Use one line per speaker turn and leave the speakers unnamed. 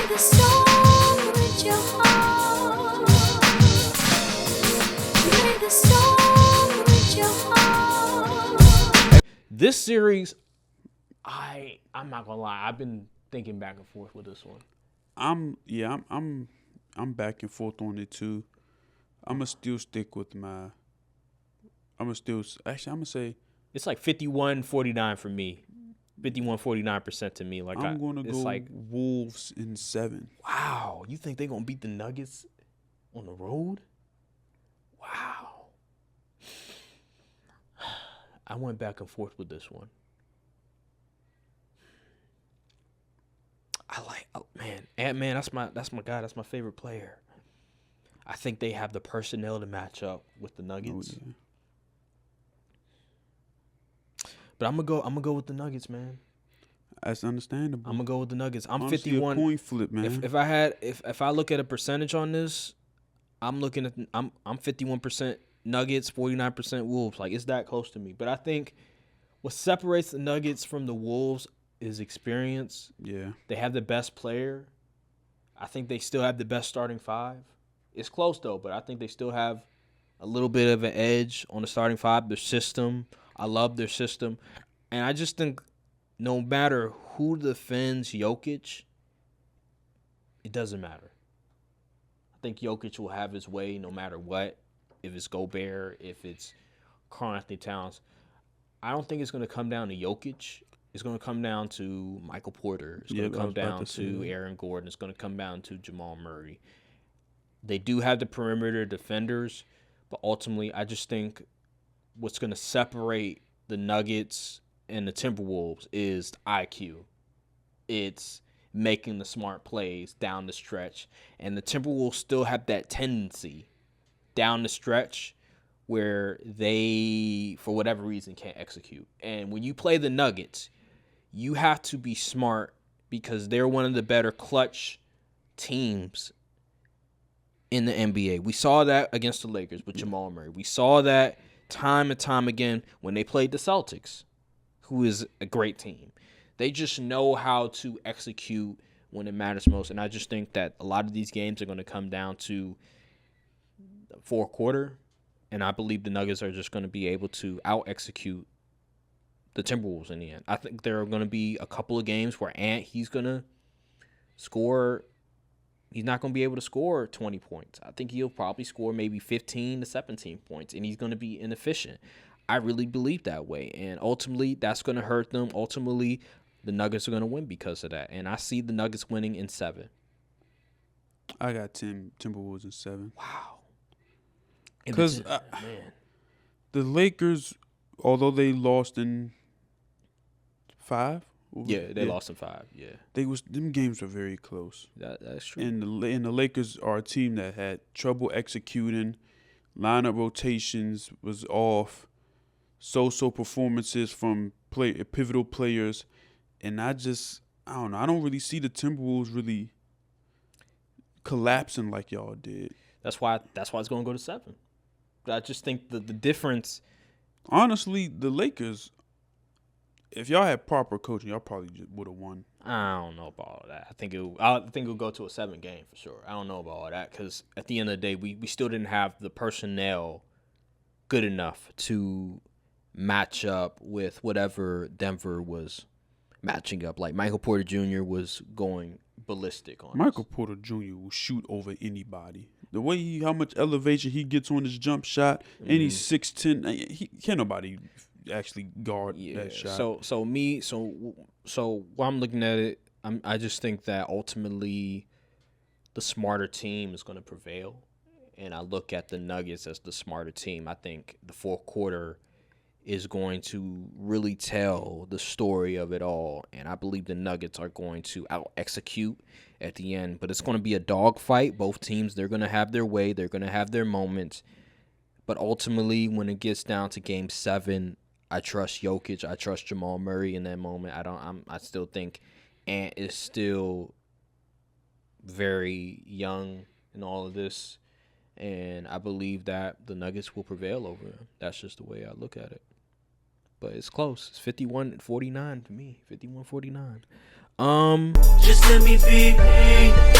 the storm with your heart. Play the storm with your heart.
This series, I'm not gonna lie, I've been thinking back and forth with this one.
I'm back and forth on it too. I'ma still stick with my. I'm gonna say
It's like 51-49 for me. 51-49% to me. Like
I'm gonna
it's
go
like,
Wolves in 7.
wow, you think they're gonna beat the Nuggets on the road? Wow. I went back and forth with this one. Ant-Man, that's my guy. That's my favorite player. I think they have the personnel to match up with the Nuggets.
Oh, yeah.
But I'm gonna go with the Nuggets, man.
That's understandable.
I'm gonna go with the Nuggets. I'm
Honestly,
51.
A coin flip, man.
If I look at a percentage on this, I'm 51% Nuggets, 49% Wolves. Like, it's that close to me. But I think what separates the Nuggets from the Wolves is experience.
Yeah.
They have the best player. I think they still have the best starting five. It's close though, but I think they still have a little bit of an edge on the starting five. Their system, I love their system. And I just think no matter who defends Jokic, it doesn't matter. I think Jokic will have his way no matter what. If it's Gobert, if it's Karl-Anthony Towns. I don't think it's going to come down to Jokic. It's going to come down to Michael Porter. It's going to come down to Aaron Gordon. It's going to come down to Jamal Murray. They do have the perimeter defenders, but ultimately I just think what's going to separate the Nuggets and the Timberwolves is IQ. It's making the smart plays down the stretch. And the Timberwolves still have that tendency down the stretch where they, for whatever reason, can't execute. And when you play the Nuggets, you have to be smart because they're one of the better clutch teams in the NBA. We saw that against the Lakers with Jamal Murray. We saw that time and time again when they played the Celtics, who is a great team. They just know how to execute when it matters most. And I just think that a lot of these games are going to come down to the fourth quarter. And I believe the Nuggets are just going to be able to out-execute the Timberwolves in the end. I think there are going to be a couple of games where he's going to score. He's not going to be able to score 20 points. I think he'll probably score maybe 15 to 17 points, and he's going to be inefficient. I really believe that way, and ultimately that's going to hurt them. Ultimately, the Nuggets are going to win because of that, and I see the Nuggets winning in 7.
I got Timberwolves in 7.
Wow.
Because the Lakers, although they lost in 5,
yeah, they lost in 5. Yeah,
them games were very close.
That's true.
And the Lakers are a team that had trouble executing. Lineup rotations was off. So performances from pivotal players, and I don't know. I don't really see the Timberwolves really collapsing like y'all did.
That's why it's going to go to 7. I just think the difference.
Honestly, the Lakers, if y'all had proper coaching, y'all probably just would have won.
I don't know about all that. I think it'll go to a 7 game for sure. I don't know about all that because at the end of the day, we still didn't have the personnel good enough to match up with whatever Denver was matching up. Like Michael Porter Jr. was going ballistic on
Michael Porter Jr. will shoot over anybody. The way how much elevation he gets on his jump shot, and he's 6'10", he can't nobody actually guard that shot.
So while I'm looking at it, I just think that ultimately the smarter team is going to prevail, and I look at the Nuggets as the smarter team. I think the fourth quarter is going to really tell the story of it all, and I believe the Nuggets are going to out-execute at the end. But it's going to be a dogfight. Both teams, they're going to have their way. They're going to have their moments. But ultimately, when it gets down to Game 7, I trust Jokic. I trust Jamal Murray in that moment. I still think Ant is still very young in all of this, and I believe that the Nuggets will prevail over him. That's just the way I look at it. But it's close. It's 51-49 to me. 51-49. Um,
Just let me be me.